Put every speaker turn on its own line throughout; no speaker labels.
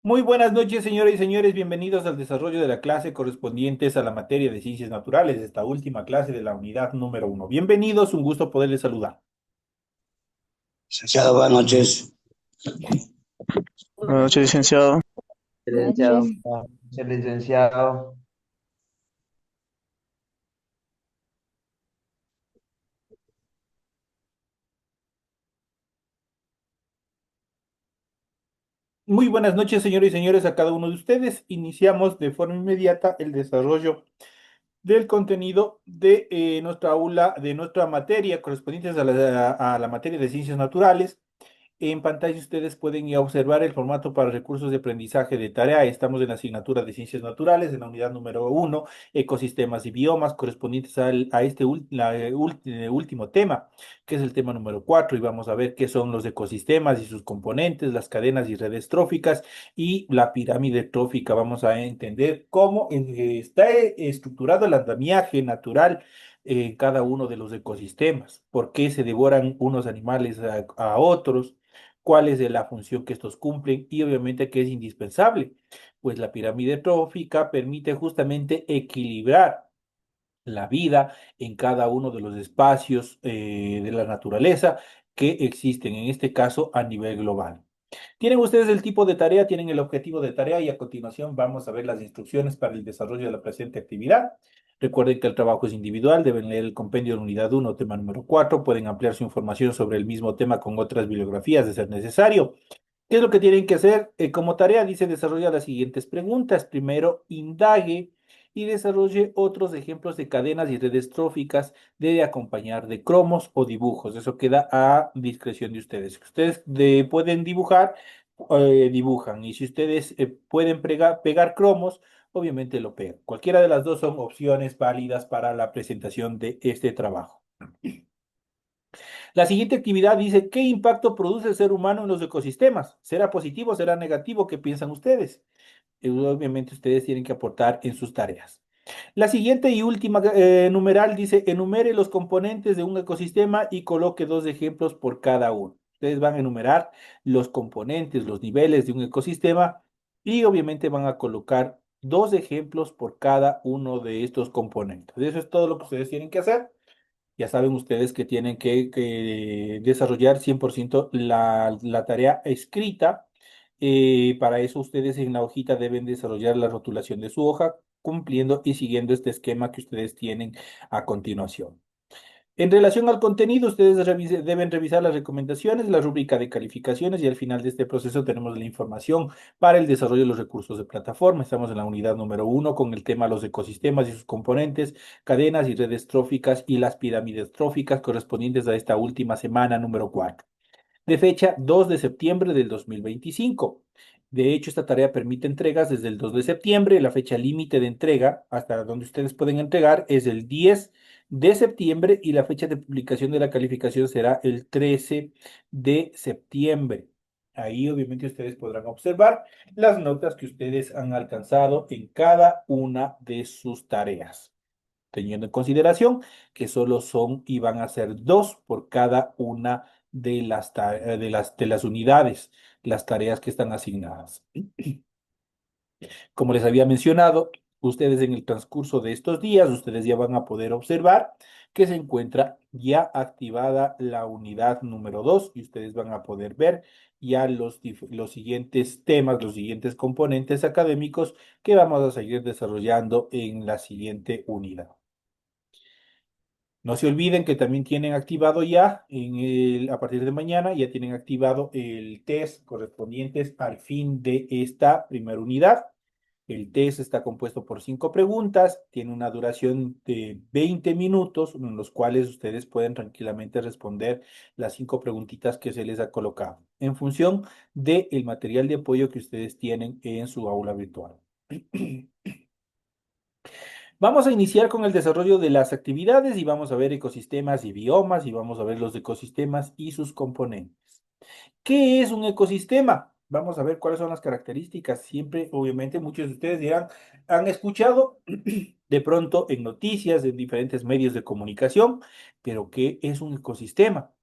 Muy buenas noches, señoras y señores. Bienvenidos al desarrollo de la clase correspondientes a la materia de ciencias naturales, esta última clase de la unidad número uno. Bienvenidos, un gusto poderles saludar.
Licenciado, buenas noches.
Buenas noches, licenciado.
Licenciado, el licenciado.
Muy buenas noches, señoras y señores, a cada uno de ustedes. Iniciamos de forma inmediata el desarrollo del contenido de nuestra aula, de nuestra materia correspondientes a la materia de ciencias naturales. En pantalla ustedes pueden ya observar el formato para recursos de aprendizaje de tarea. Estamos en la asignatura de Ciencias Naturales, en la unidad número uno, Ecosistemas y Biomas, correspondientes a este último tema, que es el tema número 4, y vamos a ver qué son los ecosistemas y sus componentes, las cadenas y redes tróficas y la pirámide trófica. Vamos a entender cómo está estructurado el andamiaje natural en cada uno de los ecosistemas, por qué se devoran unos animales a otros, cuál es la función que estos cumplen y obviamente que es indispensable, pues la pirámide trófica permite justamente equilibrar la vida en cada uno de los espacios de la naturaleza que existen, en este caso a nivel global. Tienen ustedes el tipo de tarea, tienen el objetivo de tarea y a continuación vamos a ver las instrucciones para el desarrollo de la presente actividad. Recuerden que el trabajo es individual, deben leer el compendio de la unidad uno, tema número 4, pueden ampliar su información sobre el mismo tema con otras bibliografías de ser necesario. ¿Qué es lo que tienen que hacer? Como tarea dice desarrolla las siguientes preguntas. Primero, indague y desarrolle otros ejemplos de cadenas y redes tróficas. Debe acompañar de cromos o dibujos. Eso queda a discreción de ustedes. Si ustedes pueden dibujar, dibujan. Y si ustedes pueden pegar cromos, obviamente lo pegan. Cualquiera de las dos son opciones válidas para la presentación de este trabajo. La siguiente actividad dice, ¿qué impacto produce el ser humano en los ecosistemas? ¿Será positivo, será negativo? ¿Qué piensan ustedes? Obviamente ustedes tienen que aportar en sus tareas. La siguiente y última numeral dice, enumere los componentes de un ecosistema y coloque dos ejemplos por cada uno. Ustedes van a enumerar los componentes, los niveles de un ecosistema y obviamente van a colocar dos ejemplos por cada uno de estos componentes. Eso es todo lo que ustedes tienen que hacer. Ya saben ustedes que tienen que desarrollar 100% la tarea escrita. Para eso ustedes en la hojita deben desarrollar la rotulación de su hoja, cumpliendo y siguiendo este esquema que ustedes tienen a continuación. En relación al contenido, ustedes deben revisar las recomendaciones, la rúbrica de calificaciones y al final de este proceso tenemos la información para el desarrollo de los recursos de plataforma. Estamos en la unidad número uno con el tema los ecosistemas y sus componentes, cadenas y redes tróficas y las pirámides tróficas correspondientes a esta última semana número 4, de fecha 2 de septiembre del 2025. De hecho, esta tarea permite entregas desde el 2 de septiembre. La fecha límite de entrega, hasta donde ustedes pueden entregar, es el 10 de septiembre y la fecha de publicación de la calificación será el 13 de septiembre. Ahí obviamente ustedes podrán observar las notas que ustedes han alcanzado en cada una de sus tareas, teniendo en consideración que solo son y van a ser dos por cada una de las unidades, las tareas que están asignadas. Como les había mencionado, ustedes en el transcurso de estos días, ustedes ya van a poder observar que se encuentra ya activada la unidad número 2 y ustedes van a poder ver ya los siguientes temas, los siguientes componentes académicos que vamos a seguir desarrollando en la siguiente unidad. No se olviden que también tienen activado ya, a partir de mañana, ya tienen activado el test correspondientes al fin de esta primera unidad. El test está compuesto por 5 preguntas, tiene una duración de 20 minutos, en los cuales ustedes pueden tranquilamente responder las 5 preguntitas que se les ha colocado, en función del material de apoyo que ustedes tienen en su aula virtual. Vamos a iniciar con el desarrollo de las actividades y vamos a ver ecosistemas y biomas y vamos a ver los ecosistemas y sus componentes. ¿Qué es un ecosistema? Vamos a ver cuáles son las características. Siempre, obviamente, muchos de ustedes dirán, han escuchado de pronto en noticias, en diferentes medios de comunicación, pero ¿qué es un ecosistema?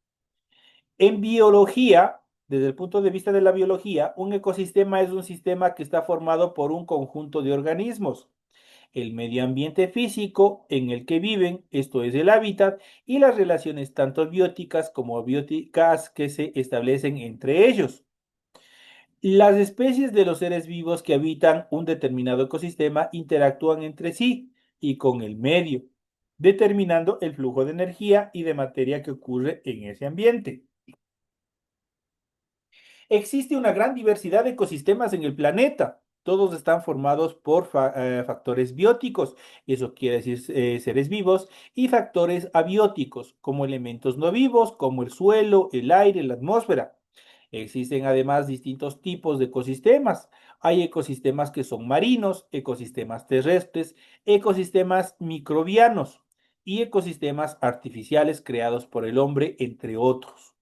En biología, Desde el punto de vista de la biología, un ecosistema es un sistema que está formado por un conjunto de organismos. El medio ambiente físico en el que viven, esto es el hábitat, y las relaciones tanto bióticas como abióticas que se establecen entre ellos. Las especies de los seres vivos que habitan un determinado ecosistema interactúan entre sí y con el medio, determinando el flujo de energía y de materia que ocurre en ese ambiente. Existe una gran diversidad de ecosistemas en el planeta. Todos están formados por factores bióticos, eso quiere decir seres vivos, y factores abióticos, como elementos no vivos, como el suelo, el aire, la atmósfera. Existen además distintos tipos de ecosistemas. Hay ecosistemas que son marinos, ecosistemas terrestres, ecosistemas microbianos y ecosistemas artificiales creados por el hombre, entre otros.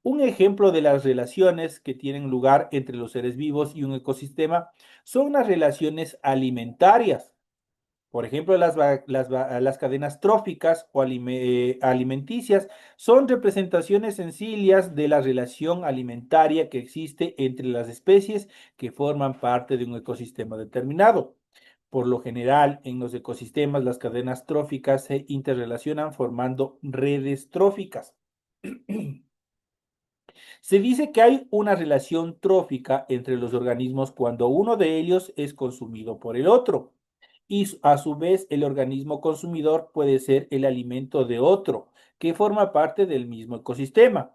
Un ejemplo de las relaciones que tienen lugar entre los seres vivos y un ecosistema son las relaciones alimentarias. Por ejemplo, las cadenas tróficas o alimenticias son representaciones sencillas de la relación alimentaria que existe entre las especies que forman parte de un ecosistema determinado. Por lo general, en los ecosistemas, las cadenas tróficas se interrelacionan formando redes tróficas. Se dice que hay una relación trófica entre los organismos cuando uno de ellos es consumido por el otro. Y a su vez el organismo consumidor puede ser el alimento de otro, que forma parte del mismo ecosistema.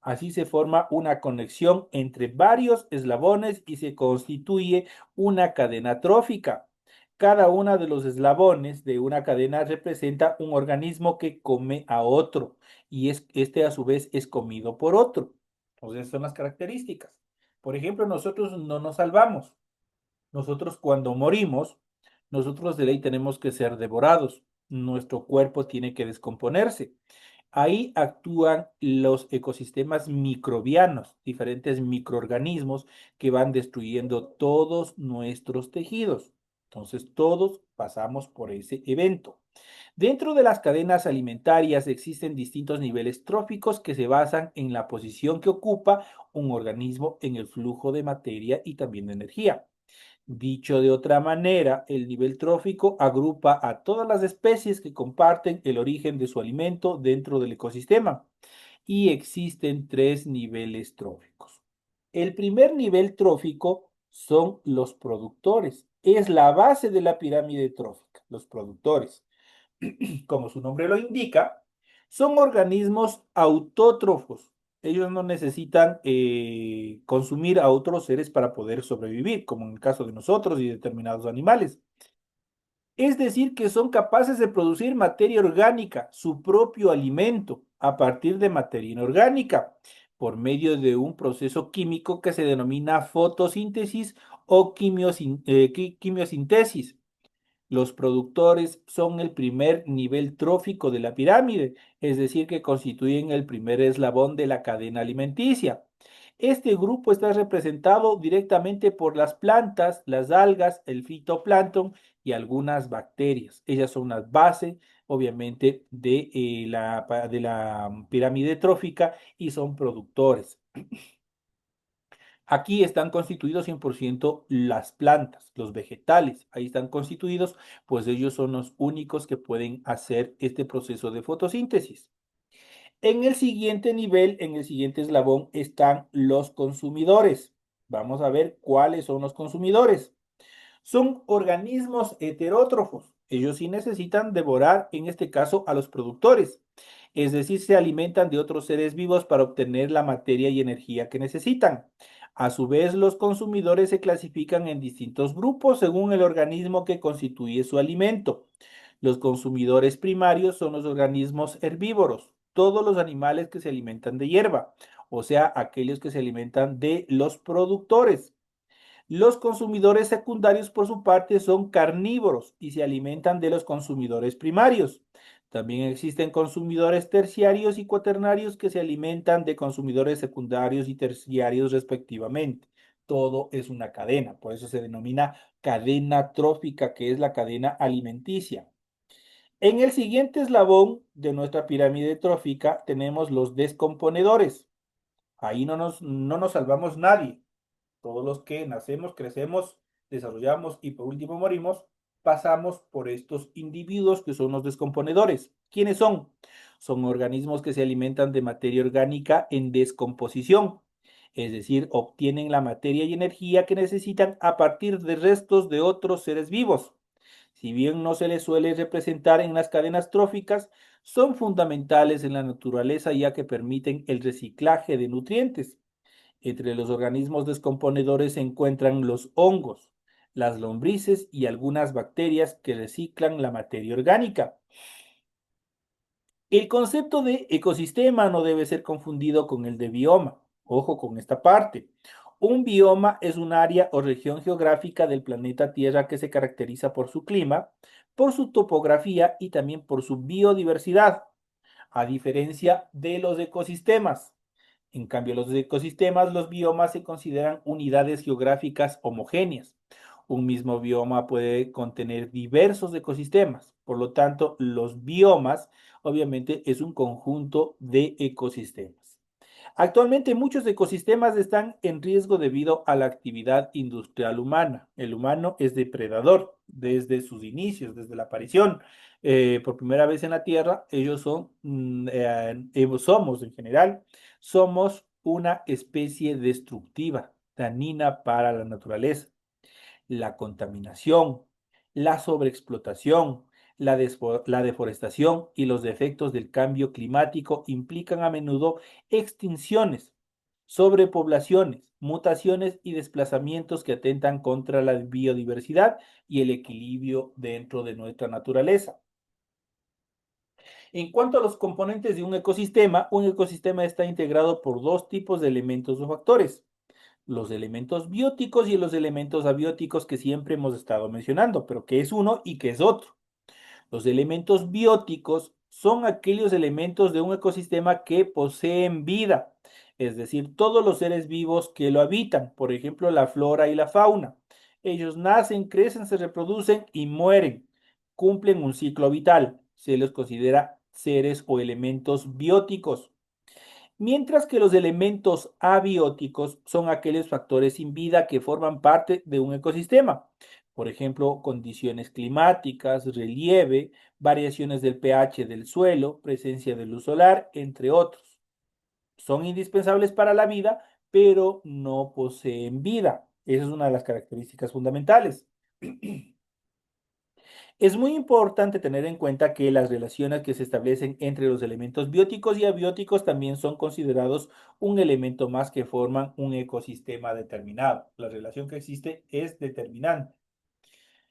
Así se forma una conexión entre varios eslabones y se constituye una cadena trófica. Cada uno de los eslabones de una cadena representa un organismo que come a otro y este a su vez es comido por otro. Entonces, son las características. Por ejemplo, nosotros no nos salvamos. Nosotros cuando morimos, nosotros de ley tenemos que ser devorados. Nuestro cuerpo tiene que descomponerse. Ahí actúan los ecosistemas microbianos, diferentes microorganismos que van destruyendo todos nuestros tejidos. Entonces, todos pasamos por ese evento. Dentro de las cadenas alimentarias existen distintos niveles tróficos que se basan en la posición que ocupa un organismo en el flujo de materia y también de energía. Dicho de otra manera, el nivel trófico agrupa a todas las especies que comparten el origen de su alimento dentro del ecosistema y existen tres niveles tróficos. El primer nivel trófico son los productores. Es la base de la pirámide trófica, los productores. Como su nombre lo indica, son organismos autótrofos. Ellos no necesitan consumir a otros seres para poder sobrevivir, como en el caso de nosotros y determinados animales. Es decir, que son capaces de producir materia orgánica, su propio alimento, a partir de materia inorgánica, por medio de un proceso químico que se denomina fotosíntesis o quimiosintesis. Los productores son el primer nivel trófico de la pirámide, es decir, que constituyen el primer eslabón de la cadena alimenticia. Este grupo está representado directamente por las plantas, las algas, el fitoplancton y algunas bacterias. Ellas son las bases, obviamente, de la pirámide trófica y son productores. Aquí están constituidos 100% las plantas, los vegetales, ahí están constituidos, pues ellos son los únicos que pueden hacer este proceso de fotosíntesis. En el siguiente nivel, en el siguiente eslabón, están los consumidores. Vamos a ver cuáles son los consumidores. Son organismos heterótrofos. Ellos sí necesitan devorar, en este caso, a los productores. Es decir, se alimentan de otros seres vivos para obtener la materia y energía que necesitan. A su vez, los consumidores se clasifican en distintos grupos según el organismo que constituye su alimento. Los consumidores primarios son los organismos herbívoros, todos los animales que se alimentan de hierba, o sea, aquellos que se alimentan de los productores. Los consumidores secundarios, por su parte, son carnívoros y se alimentan de los consumidores primarios. También existen consumidores terciarios y cuaternarios que se alimentan de consumidores secundarios y terciarios respectivamente. Todo es una cadena, por eso se denomina cadena trófica, que es la cadena alimenticia. En el siguiente eslabón de nuestra pirámide trófica tenemos los descomponedores. Ahí no nos salvamos nadie. Todos los que nacemos, crecemos, desarrollamos y por último morimos, pasamos por estos individuos que son los descomponedores. ¿Quiénes son? Son organismos que se alimentan de materia orgánica en descomposición, es decir, obtienen la materia y energía que necesitan a partir de restos de otros seres vivos. Si bien no se les suele representar en las cadenas tróficas, son fundamentales en la naturaleza ya que permiten el reciclaje de nutrientes. Entre los organismos descomponedores se encuentran los hongos, las lombrices y algunas bacterias que reciclan la materia orgánica. El concepto de ecosistema no debe ser confundido con el de bioma. Ojo con esta parte. Un bioma es un área o región geográfica del planeta Tierra que se caracteriza por su clima, por su topografía y también por su biodiversidad, a diferencia de los ecosistemas. En cambio, los ecosistemas, los biomas se consideran unidades geográficas homogéneas. Un mismo bioma puede contener diversos ecosistemas. Por lo tanto, los biomas obviamente es un conjunto de ecosistemas. Actualmente muchos ecosistemas están en riesgo debido a la actividad industrial humana. El humano es depredador desde sus inicios, desde la aparición. Por primera vez en la Tierra, somos en general, somos una especie destructiva, dañina para la naturaleza. La contaminación, la sobreexplotación, la deforestación y los efectos del cambio climático implican a menudo extinciones, sobrepoblaciones, mutaciones y desplazamientos que atentan contra la biodiversidad y el equilibrio dentro de nuestra naturaleza. En cuanto a los componentes de un ecosistema está integrado por dos tipos de elementos o factores: los elementos bióticos y los elementos abióticos que siempre hemos estado mencionando, pero que es uno y que es otro. Los elementos bióticos son aquellos elementos de un ecosistema que poseen vida, es decir, todos los seres vivos que lo habitan, por ejemplo, la flora y la fauna. Ellos nacen, crecen, se reproducen y mueren. Cumplen un ciclo vital. Se los considera seres o elementos bióticos. Mientras que los elementos abióticos son aquellos factores sin vida que forman parte de un ecosistema. Por ejemplo, condiciones climáticas, relieve, variaciones del pH del suelo, presencia de luz solar, entre otros. Son indispensables para la vida, pero no poseen vida. Esa es una de las características fundamentales. Es muy importante tener en cuenta que las relaciones que se establecen entre los elementos bióticos y abióticos también son considerados un elemento más que forman un ecosistema determinado. La relación que existe es determinante.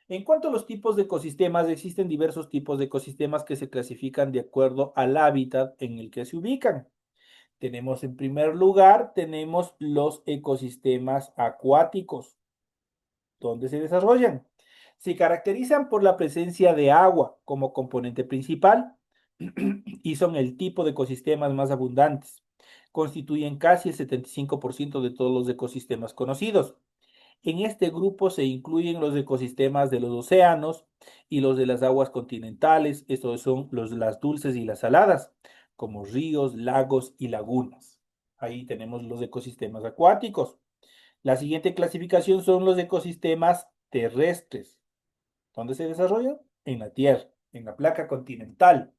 En cuanto a los tipos de ecosistemas, existen diversos tipos de ecosistemas que se clasifican de acuerdo al hábitat en el que se ubican. Tenemos en primer lugar, tenemos los ecosistemas acuáticos, donde se desarrollan. Se caracterizan por la presencia de agua como componente principal y son el tipo de ecosistemas más abundantes. Constituyen casi el 75% de todos los ecosistemas conocidos. En este grupo se incluyen los ecosistemas de los océanos y los de las aguas continentales. Estos son las dulces y las saladas, como ríos, lagos y lagunas. Ahí tenemos los ecosistemas acuáticos. La siguiente clasificación son los ecosistemas terrestres. ¿Dónde se desarrollan? En la Tierra, en la placa continental.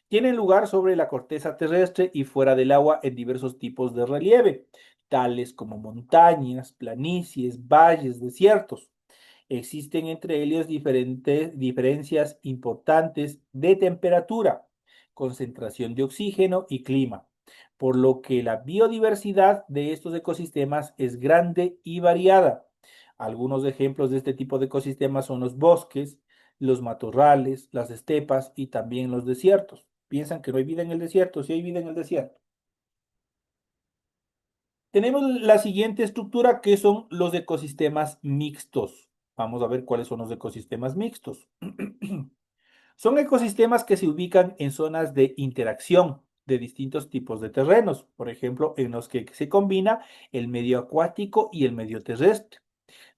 Tienen lugar sobre la corteza terrestre y fuera del agua en diversos tipos de relieve, tales como montañas, planicies, valles, desiertos. Existen entre ellos diferentes diferencias importantes de temperatura, concentración de oxígeno y clima, por lo que la biodiversidad de estos ecosistemas es grande y variada. Algunos ejemplos de este tipo de ecosistemas son los bosques, los matorrales, las estepas y también los desiertos. Piensan que no hay vida en el desierto, sí hay vida en el desierto. Tenemos la siguiente estructura que son los ecosistemas mixtos. Vamos a ver cuáles son los ecosistemas mixtos. Son ecosistemas que se ubican en zonas de interacción de distintos tipos de terrenos, por ejemplo, en los que se combina el medio acuático y el medio terrestre.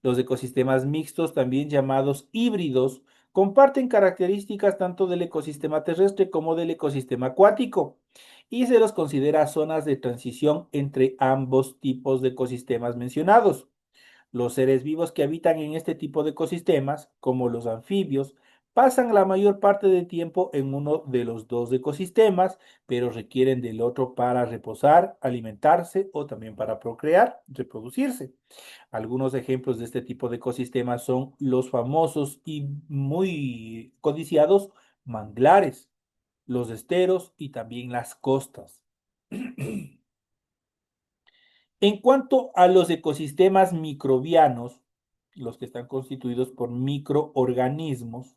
Los ecosistemas mixtos, también llamados híbridos, Comparten características tanto del ecosistema terrestre como del ecosistema acuático y se los considera zonas de transición entre ambos tipos de ecosistemas mencionados. Los seres vivos que habitan en este tipo de ecosistemas, como los anfibios, pasan la mayor parte del tiempo en uno de los dos ecosistemas, pero requieren del otro para reposar, alimentarse o también para procrear, reproducirse. Algunos ejemplos de este tipo de ecosistemas son los famosos y muy codiciados manglares, los esteros y también las costas. En cuanto a los ecosistemas microbianos, los que están constituidos por microorganismos,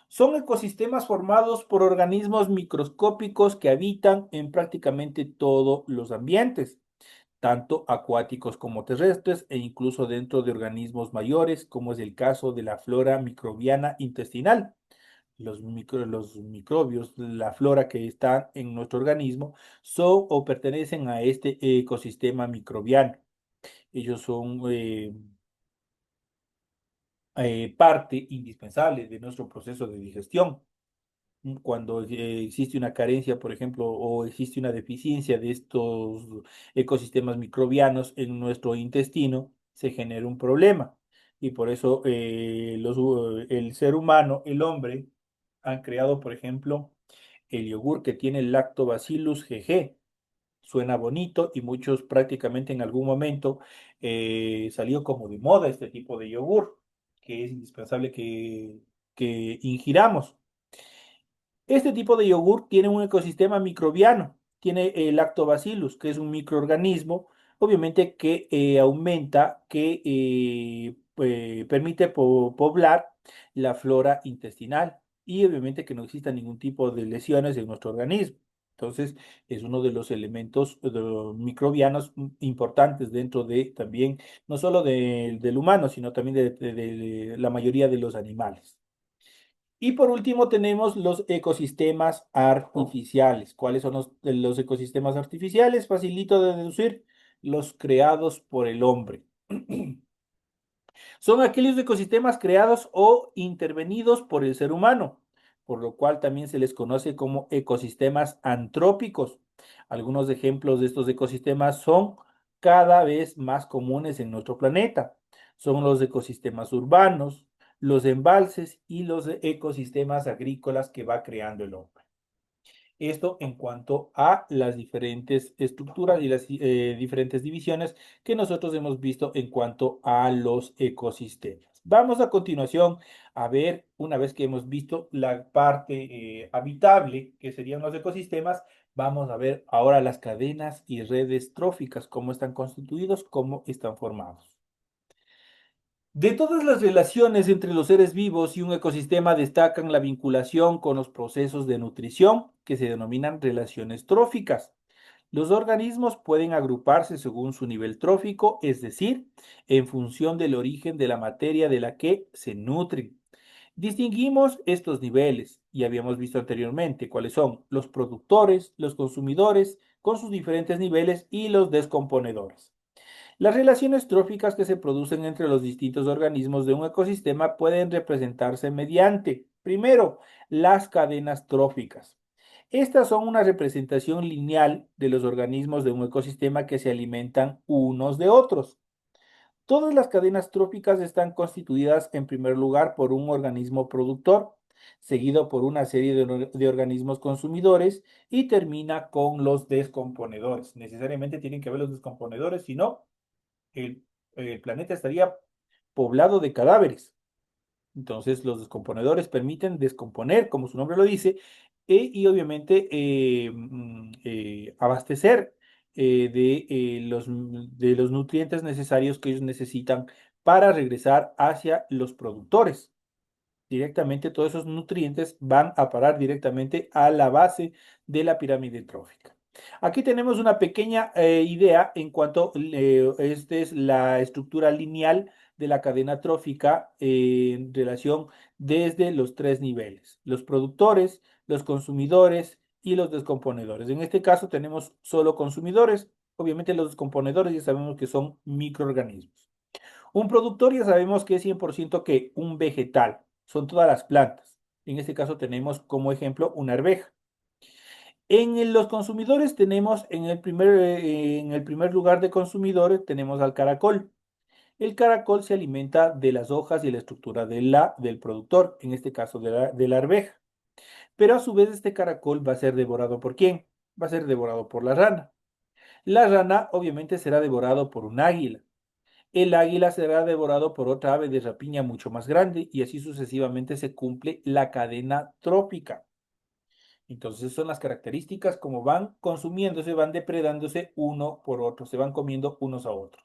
son ecosistemas formados por organismos microscópicos que habitan en prácticamente todos los ambientes, tanto acuáticos como terrestres e incluso dentro de organismos mayores, como es el caso de la flora microbiana intestinal. Los microbios, la flora que está en nuestro organismo, son o pertenecen a este ecosistema microbiano. Ellos son parte indispensable de nuestro proceso de digestión. Cuando existe una carencia, por ejemplo, o existe una deficiencia de estos ecosistemas microbianos en nuestro intestino, se genera un problema. Y por eso el ser humano, el hombre, han creado, por ejemplo, el yogur que tiene el Lactobacillus GG. Suena bonito y muchos prácticamente en algún momento salió como de moda este tipo de yogur, que es indispensable que ingiramos. Este tipo de yogur tiene un ecosistema microbiano, tiene el lactobacillus, que es un microorganismo, obviamente que aumenta, que permite poblar la flora intestinal y obviamente que no exista ningún tipo de lesiones en nuestro organismo. Entonces, es uno de los elementos de los microbianos importantes dentro de también, no solo del humano, sino también de la mayoría de los animales. Y por último tenemos los ecosistemas artificiales. ¿Cuáles son los ecosistemas artificiales? Facilito de deducir, los creados por el hombre. Son aquellos ecosistemas creados o intervenidos por el ser humano, por lo cual también se les conoce como ecosistemas antrópicos. Algunos ejemplos de estos ecosistemas son cada vez más comunes en nuestro planeta. Son los ecosistemas urbanos, los embalses y los ecosistemas agrícolas que va creando el hombre. Esto en cuanto a las diferentes estructuras y las diferentes divisiones que nosotros hemos visto en cuanto a los ecosistemas. Vamos a continuación a ver, una vez que hemos visto la parte habitable, que serían los ecosistemas, vamos a ver ahora las cadenas y redes tróficas, cómo están constituidos, cómo están formados. De todas las relaciones entre los seres vivos y un ecosistema destacan la vinculación con los procesos de nutrición, que se denominan relaciones tróficas. Los organismos pueden agruparse según su nivel trófico, es decir, en función del origen de la materia de la que se nutren. Distinguimos estos niveles y habíamos visto anteriormente cuáles son los productores, los consumidores, con sus diferentes niveles y los descomponedores. Las relaciones tróficas que se producen entre los distintos organismos de un ecosistema pueden representarse mediante, primero, las cadenas tróficas. Estas son una representación lineal de los organismos de un ecosistema que se alimentan unos de otros. Todas las cadenas tróficas están constituidas en primer lugar por un organismo productor, seguido por una serie de organismos consumidores y termina con los descomponedores. Necesariamente tienen que haber los descomponedores, si no, el, el planeta estaría poblado de cadáveres. Entonces, los descomponedores permiten descomponer, como su nombre lo dice, y obviamente abastecer de los nutrientes necesarios que ellos necesitan para regresar hacia los productores. Directamente todos esos nutrientes van a parar directamente a la base de la pirámide trófica. Aquí tenemos una pequeña idea en cuanto esta es la estructura lineal de la cadena trófica en relación desde los tres niveles, los productores, los consumidores y los descomponedores. En este caso tenemos solo consumidores, obviamente los descomponedores ya sabemos que son microorganismos. Un productor ya sabemos que es 100% que un vegetal. son todas las plantas. En este caso tenemos como ejemplo una arveja. Los consumidores tenemos en el primer lugar de consumidores tenemos al caracol. El caracol se alimenta de las hojas y la estructura del productor, en este caso de la arveja. Pero a su vez este caracol va a ser devorado ¿por quién? Va a ser devorado por la rana. La rana obviamente será devorado por un águila. El águila será devorado por otra ave de rapiña mucho más grande y así sucesivamente se cumple la cadena trófica. Entonces son las características como van consumiéndose, van depredándose uno por otro, se van comiendo unos a otros.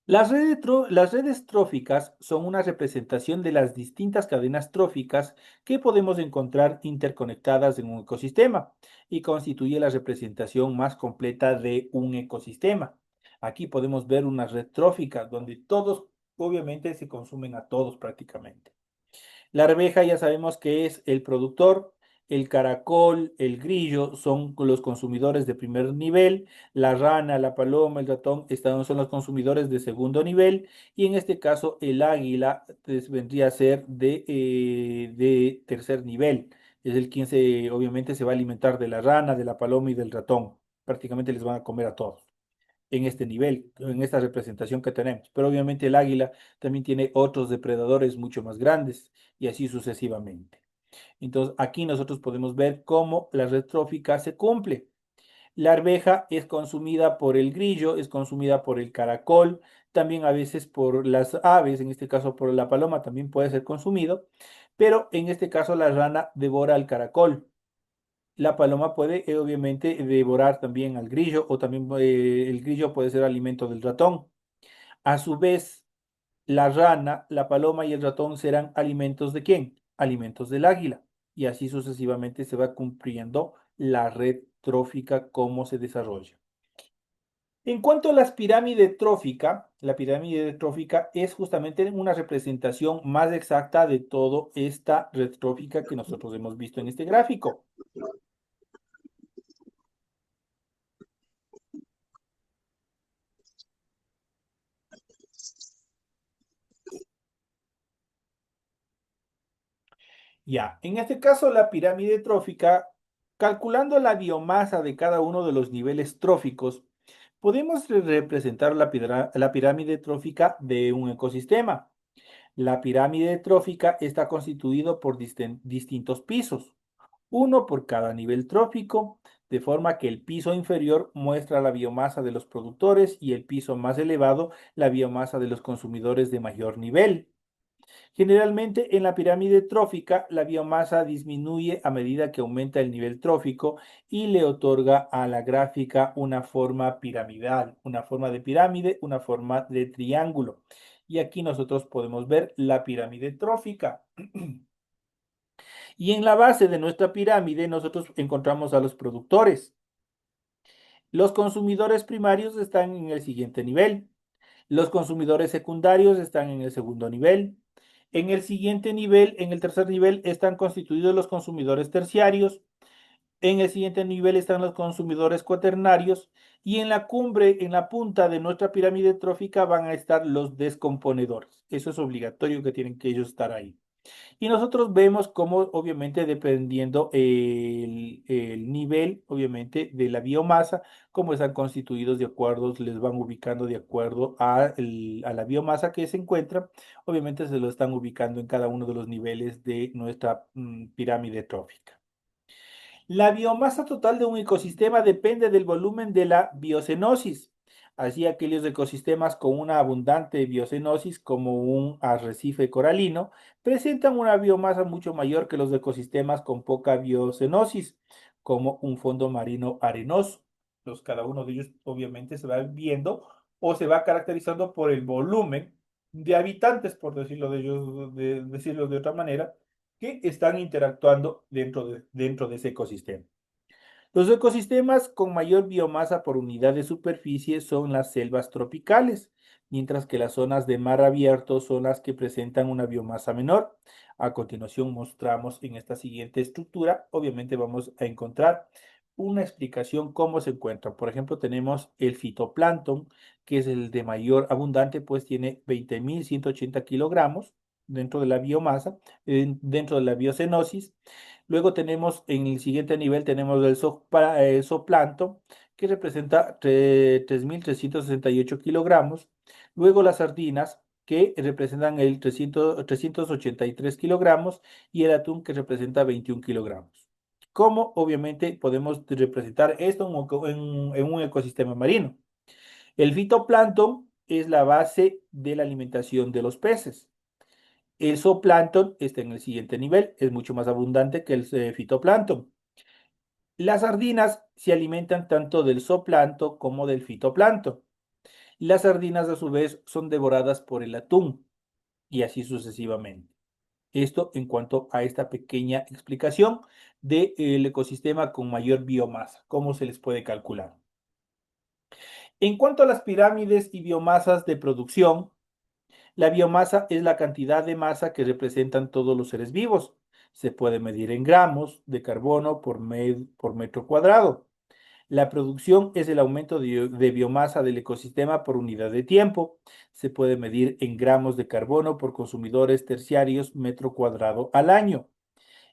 Las redes tróficas son una representación de las distintas cadenas tróficas que podemos encontrar interconectadas en un ecosistema y constituye la representación más completa de un ecosistema. Aquí podemos ver una red trófica donde todos obviamente se consumen a todos prácticamente. La arveja ya sabemos que es el productor, el caracol, el grillo son los consumidores de primer nivel, la rana, la paloma, el ratón son los consumidores de segundo nivel y en este caso el águila vendría a ser de tercer nivel. Es el quien obviamente se va a alimentar de la rana, de la paloma y del ratón. Prácticamente les van a comer a todos en este nivel, en esta representación que tenemos. Pero obviamente el águila también tiene otros depredadores mucho más grandes y así sucesivamente. Entonces aquí nosotros podemos ver cómo la red trófica se cumple. La arveja es consumida por el grillo, es consumida por el caracol, también a veces por las aves, en este caso por la paloma también puede ser consumido, pero en este caso la rana devora al caracol. La paloma puede, obviamente, devorar también al grillo o también el grillo puede ser alimento del ratón. A su vez, la rana, la paloma y el ratón serán alimentos ¿de quién? Alimentos del águila. Y así sucesivamente se va cumpliendo la red trófica, cómo se desarrolla. En cuanto a la pirámide trófica es justamente una representación más exacta de toda esta red trófica que nosotros hemos visto en este gráfico. Ya, en este caso la pirámide trófica, calculando la biomasa de cada uno de los niveles tróficos, podemos representar la pirámide trófica de un ecosistema. La pirámide trófica está constituido por distintos pisos, uno por cada nivel trófico, de forma que el piso inferior muestra la biomasa de los productores y el piso más elevado la biomasa de los consumidores de mayor nivel. Generalmente en la pirámide trófica la biomasa disminuye a medida que aumenta el nivel trófico y le otorga a la gráfica una forma piramidal, una forma de pirámide, una forma de triángulo. Y aquí nosotros podemos ver la pirámide trófica. Y en la base de nuestra pirámide nosotros encontramos a los productores. Los consumidores primarios están en el siguiente nivel. Los consumidores secundarios están en el segundo nivel. En el siguiente nivel, en el tercer nivel, están constituidos los consumidores terciarios. En el siguiente nivel están los consumidores cuaternarios. Y en la cumbre, en la punta de nuestra pirámide trófica, van a estar los descomponedores. Eso es obligatorio que tienen que ellos estar ahí. Y nosotros vemos cómo, obviamente, dependiendo el nivel, obviamente, de la biomasa, cómo están constituidos de acuerdo, les van ubicando de acuerdo a la biomasa que se encuentra. Obviamente se lo están ubicando en cada uno de los niveles de nuestra pirámide trófica. La biomasa total de un ecosistema depende del volumen de la biocenosis. Así, aquellos ecosistemas con una abundante biocenosis, como un arrecife coralino, presentan una biomasa mucho mayor que los ecosistemas con poca biocenosis, como un fondo marino arenoso. Cada uno de ellos obviamente se va viendo o se va caracterizando por el volumen de habitantes, por decirlo de otra manera, que están interactuando dentro de ese ecosistema. Los ecosistemas con mayor biomasa por unidad de superficie son las selvas tropicales, mientras que las zonas de mar abierto son las que presentan una biomasa menor. A continuación mostramos en esta siguiente estructura, obviamente vamos a encontrar una explicación cómo se encuentran. Por ejemplo, tenemos el fitoplancton, que es el de mayor abundante, pues tiene 20.180 kilogramos. dentro de la biomasa, dentro de la biocenosis. Luego tenemos en el siguiente nivel tenemos el zooplancton, que representa 3.368 kilogramos. Luego las sardinas, que representan el 383 kilogramos, y el atún, que representa 21 kilogramos. ¿Cómo obviamente podemos representar esto en un ecosistema marino? El fitoplancton es la base de la alimentación de los peces. El zooplancton está en el siguiente nivel, es mucho más abundante que el fitoplancton. Las sardinas se alimentan tanto del zooplancton como del fitoplancton. Las sardinas, a su vez, son devoradas por el atún y así sucesivamente. Esto en cuanto a esta pequeña explicación del ecosistema con mayor biomasa, cómo se les puede calcular. En cuanto a las pirámides y biomasas de producción, la biomasa es la cantidad de masa que representan todos los seres vivos. Se puede medir en gramos de carbono por metro cuadrado. La producción es el aumento de biomasa del ecosistema por unidad de tiempo. Se puede medir en gramos de carbono por consumidores terciarios metro cuadrado al año.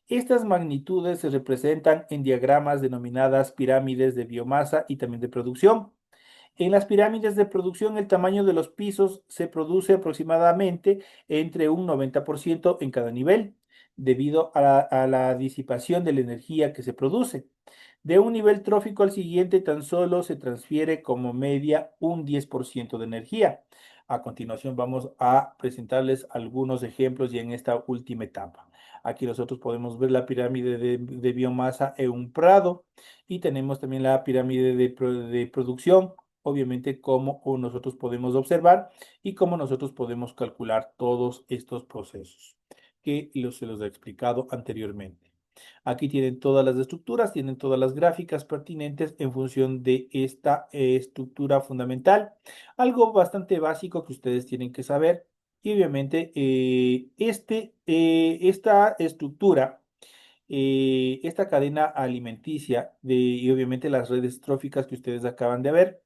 Estas magnitudes se representan en diagramas denominadas pirámides de biomasa y también de producción. En las pirámides de producción, el tamaño de los pisos se produce aproximadamente entre un 90% en cada nivel, debido a la disipación de la energía que se produce. De un nivel trófico al siguiente, tan solo se transfiere como media un 10% de energía. A continuación, vamos a presentarles algunos ejemplos ya en esta última etapa. Aquí nosotros podemos ver la pirámide de biomasa en un prado, y tenemos también la pirámide de producción, obviamente cómo nosotros podemos observar y cómo nosotros podemos calcular todos estos procesos que se los he explicado anteriormente. Aquí tienen todas las estructuras, tienen todas las gráficas pertinentes en función de esta estructura fundamental. Algo bastante básico que ustedes tienen que saber. Y obviamente esta estructura, esta cadena alimenticia y obviamente las redes tróficas que ustedes acaban de ver,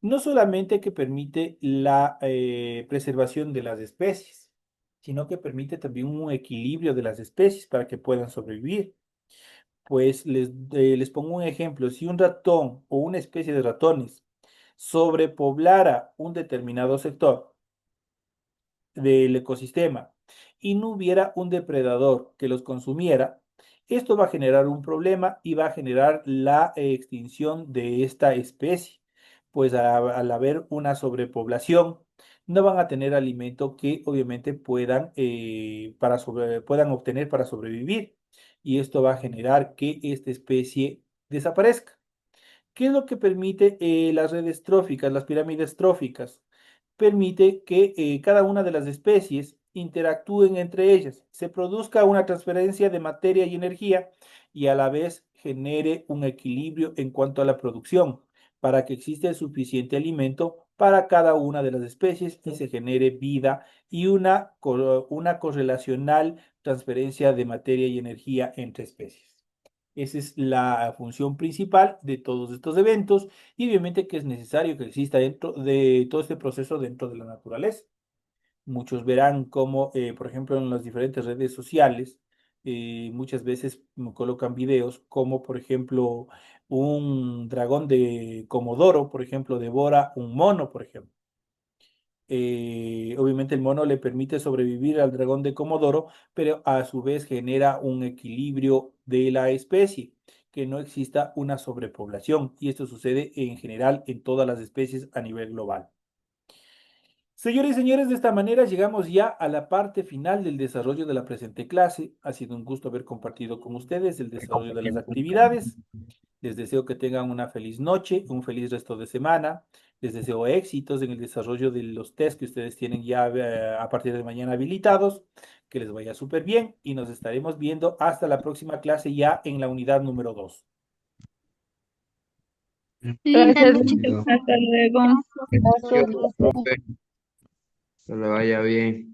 no solamente que permite la preservación de las especies, sino que permite también un equilibrio de las especies para que puedan sobrevivir. Pues les pongo un ejemplo: si un ratón o una especie de ratones sobrepoblara un determinado sector del ecosistema y no hubiera un depredador que los consumiera, esto va a generar un problema y va a generar la extinción de esta especie, pues al haber una sobrepoblación, no van a tener alimento que obviamente puedan obtener para sobrevivir, y esto va a generar que esta especie desaparezca. ¿Qué es lo que permite las redes tróficas, las pirámides tróficas? Permite que cada una de las especies interactúen entre ellas, se produzca una transferencia de materia y energía, y a la vez genere un equilibrio en cuanto a la producción, para que exista suficiente alimento para cada una de las especies y se genere vida y una correlacional transferencia de materia y energía entre especies. Esa es la función principal de todos estos eventos, y obviamente que es necesario que exista dentro de todo este proceso dentro de la naturaleza. Muchos verán cómo, por ejemplo, en las diferentes redes sociales, muchas veces me colocan videos como, por ejemplo, un dragón de Comodoro, por ejemplo, devora un mono, por ejemplo. Obviamente el mono le permite sobrevivir al dragón de Comodoro, pero a su vez genera un equilibrio de la especie, que no exista una sobrepoblación, y esto sucede en general en todas las especies a nivel global. Señores y señores, de esta manera llegamos ya a la parte final del desarrollo de la presente clase. Ha sido un gusto haber compartido con ustedes el desarrollo de las actividades. Les deseo que tengan una feliz noche, un feliz resto de semana. Les deseo éxitos en el desarrollo de los test que ustedes tienen ya a partir de mañana habilitados. Que les vaya súper bien y nos estaremos viendo hasta la próxima clase ya en la unidad número 2.
Sí,
Gracias,
listo.
hasta luego.
Gracias, profe.
Que le vaya bien.